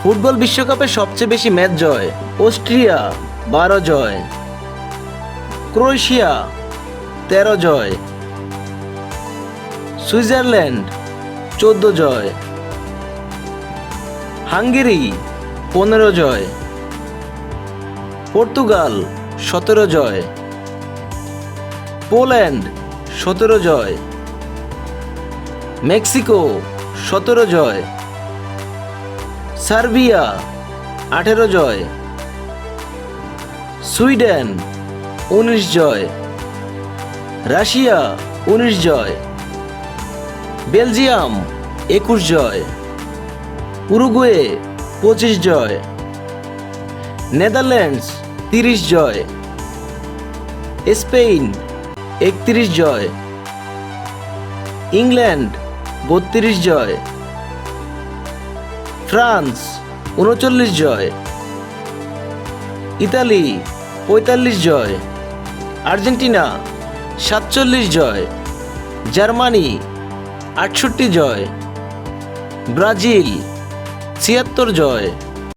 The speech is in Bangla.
ফুটবল বিশ্বকাপে সবচেয়ে বেশি ম্যাচ জয়। অস্ট্রিয়া 12 জয়, ক্রোয়েশিয়া 13 জয়, সুইজারল্যান্ড 14 জয়, হাঙ্গেরি 15 জয়, পর্তুগাল 17 জয়, পোল্যান্ড 17 জয়, মেক্সিকো 17 জয়, সার্বিয়া 18 জয়, সুইডেন 19 জয়, রাশিয়া 19 জয়, বেলজিয়াম 21 জয়, উরুগুয়ে 25 জয়, নেদারল্যান্ডস 30 জয়, স্পেন 31 জয়, ইংল্যান্ড 32 জয়, ফ্রান্স 39 জয়, ইতালি 45 জয়, আর্জেন্টিনা 47 জয়, জার্মানি 68 জয়, ব্রাজিল 76 জয়।